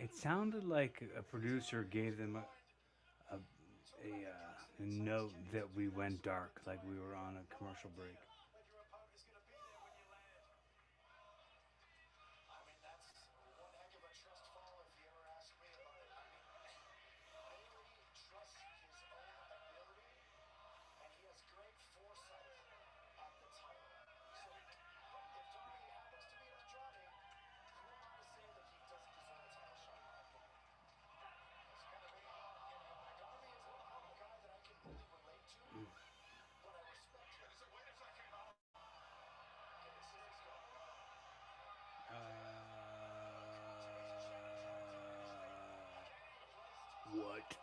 It sounded like a producer gave them a note that we went dark, like we were on a commercial break. Your opponent is going to be there when you land. I mean, that's one heck of a trust fall if you ever ask me about it. I mean, Bailey trusts his own ability, and he has great foresight at the title. So, if Darby happens to beat Andrade, who am I to say that he doesn't deserve a title shot, in my opinion? It's going to be hard getting him back. Darby is not a guy that I can really relate to, but I respect him. Wait a second. Okay, this is his goal. What?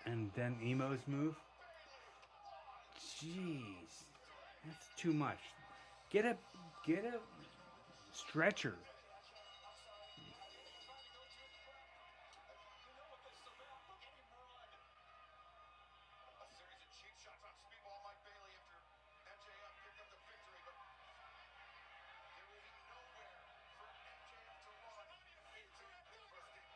And then Emo's move? Jeez. That's too much. Get a stretcher. A series of cheap shots on Speedball Mike Bailey after MJF picked up the victory, but there will be nowhere for MJF to run into adversity.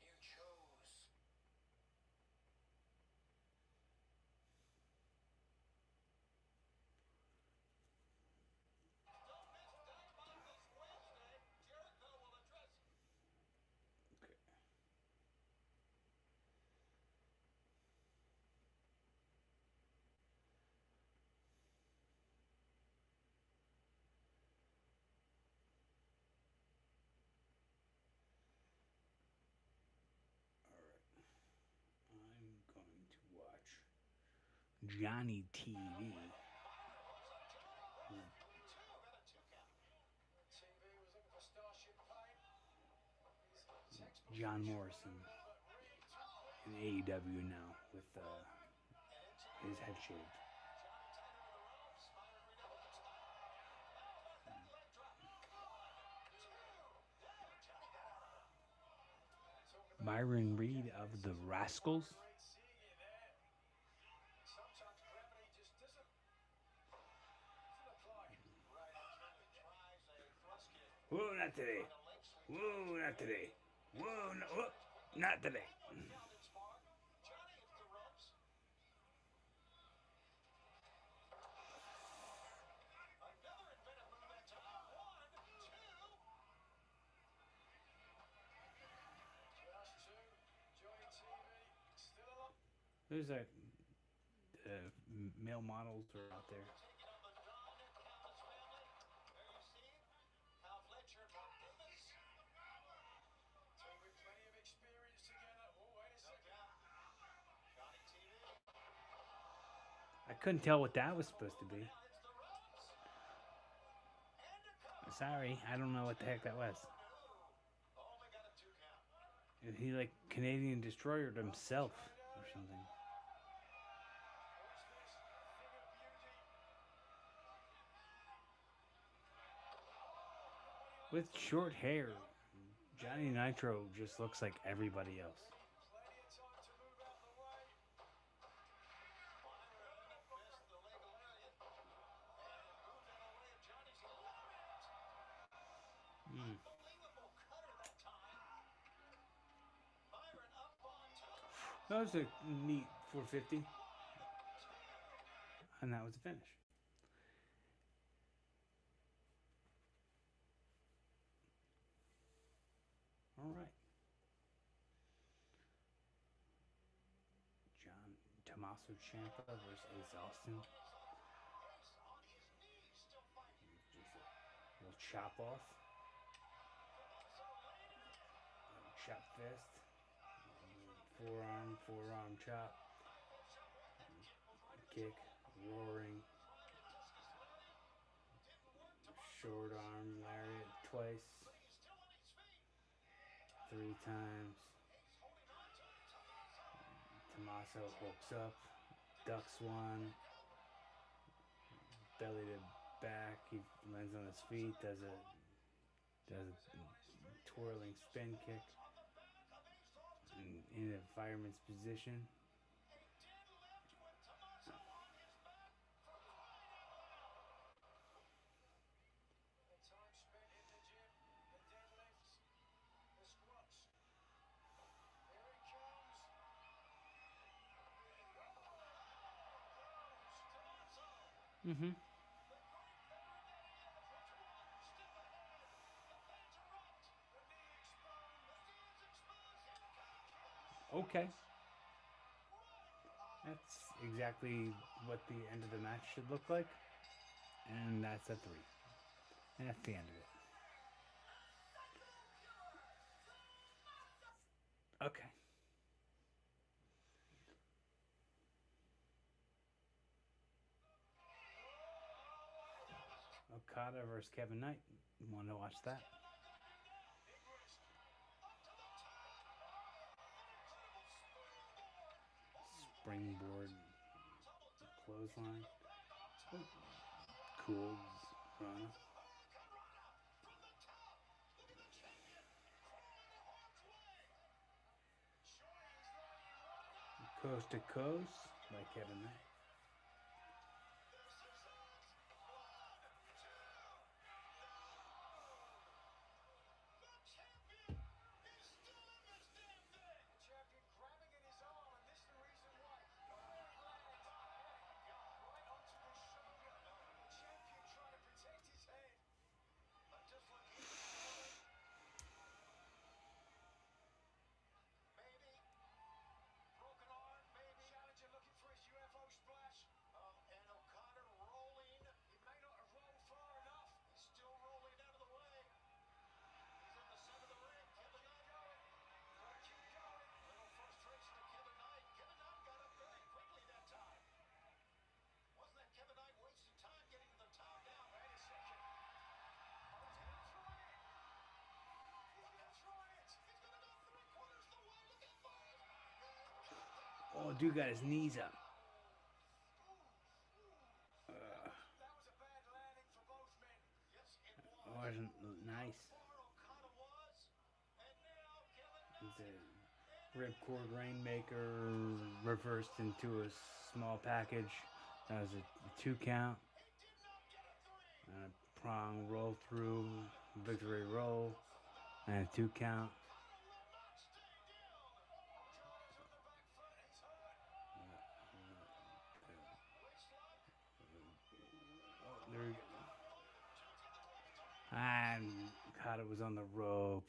You chose. Don't miss Dynamite this Wednesday. Jericho will address. Johnny TV. John Morrison in AEW now with his head shaved. Byron Reed of the Rascals. Whoa, not today. Whoa, not today. Whoa, no, whoa, not today. There's a male models are out there. I couldn't tell what that was supposed to be. Sorry, I don't know what the heck that was. He like Canadian destroyered himself or something. With short hair, Johnny Nitro just looks like everybody else. That was a neat 450. And that was the finish. All right. Tommaso Ciampa versus Ace Austin. We'll chop off. Chop fist. Forearm chop. Kick. Roaring. Short arm lariat twice. 3 times. Tommaso hooks up, ducks one, belly to back. He lands on his feet, does a twirling spin kick in a fireman's position. Mm-hmm. Okay. That's exactly what the end of the match should look like. And that's a 3. And that's the end of it. Okay. Okada versus Kevin Knight. Want to watch that? Springboard clothesline. Oh, cool run. Coast to coast by Kevin Knight. Oh, dude got his knees up. Uh, That was a bad landing for both men. Yes, it was. wasn't nice. Mortal kind of was. And now, Kevin, The ripcord rainmaker reversed into a small package. That was a 2 count. he did not get a 3. And a prong roll through, victory roll, and a 2 count. There we go. And God, it was on the rope.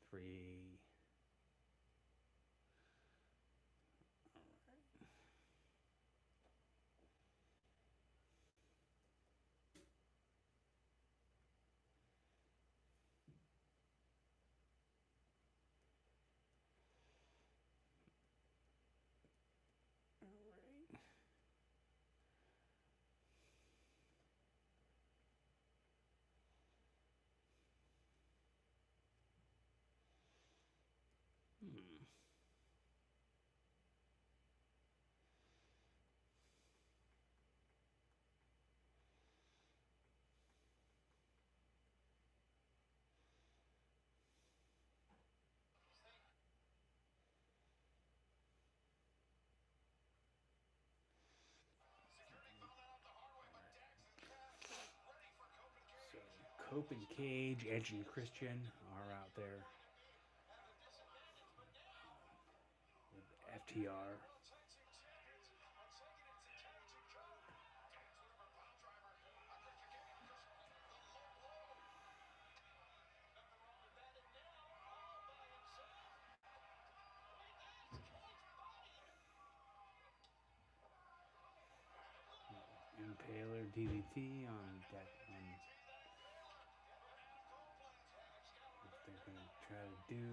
Three. So Cope and Cage, Edge and Christian are out there with FTR. Impaler DDT on that on what they're gonna try to do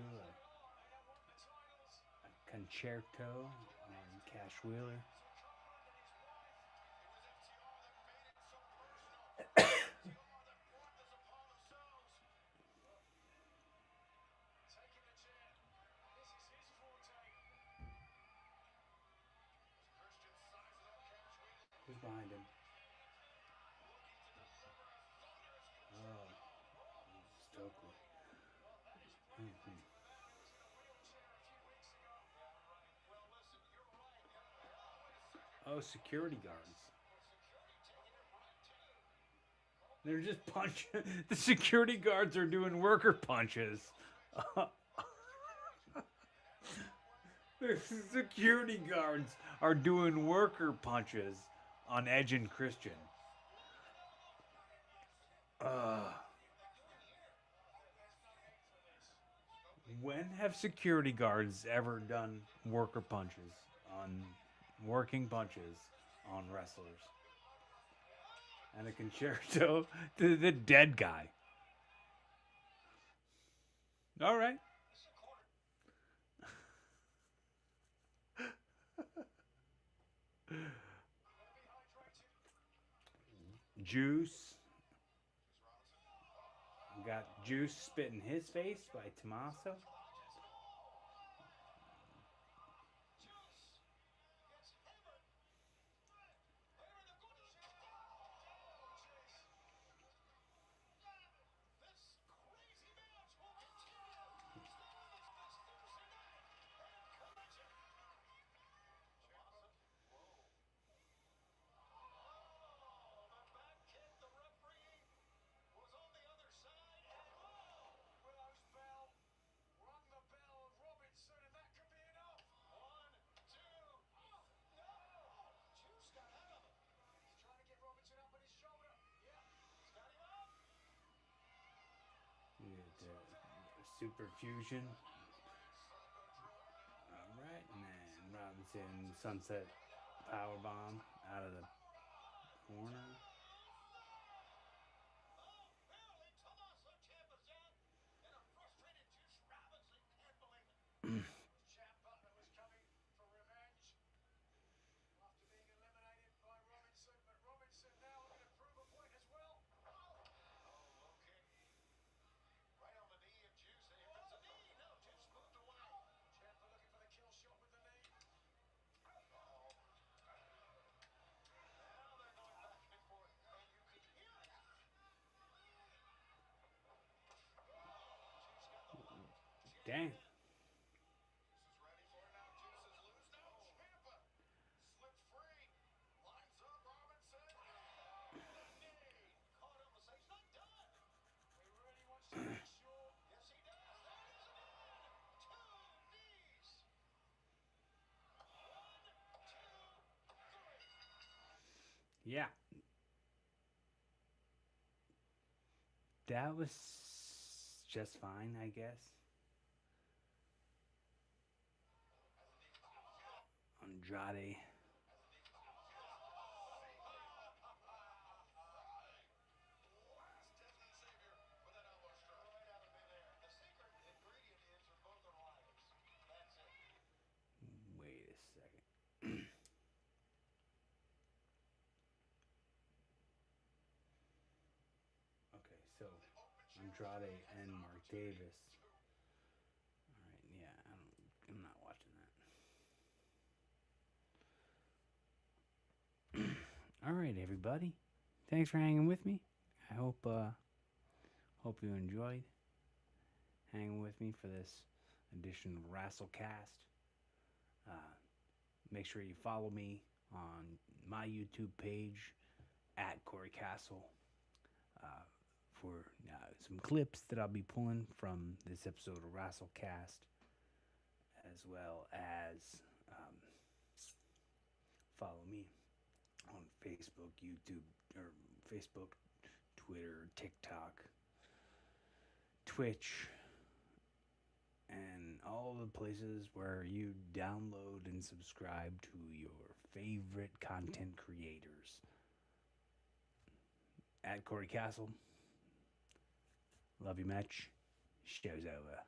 a concerto on Cash Wheeler. Who's behind him? Oh, Stokely. Mm-hmm. Oh, security guards. They're just punching. The security guards are doing worker punches. The security guards are doing worker punches on Edge and Christian. When have security guards ever done worker punches on working punches on wrestlers? And a concerto to the dead guy. All right. Juice. Got Juice spit in his face by Tommaso. Super fusion. All right, and then Robinson sunset power bomb out of the corner. Dang. This is ready for it now. Juice is loose. No, Ciampa slips free. Lines up Robinson. Oh, the knee. Caught him. He's not done. He really wants to make sure. Yes, he does. That is it. Two knees. One, two, three. Yeah. That was just fine, I guess. Andrade. Wait a second. Okay, so Andrade and Mark Davis. All right, yeah, I'm not watching that. All right, everybody. Thanks for hanging with me. I hope you enjoyed hanging with me for this edition of Rassle Kast. Make sure you follow me on my YouTube page at Corey Castle uh, for some clips that I'll be pulling from this episode of Rassle Kast, as well as follow me on Facebook, YouTube, or Facebook, Twitter, TikTok, Twitch, and all the places where you download and subscribe to your favorite content creators. At Corey Castle. Love you much. Show's over.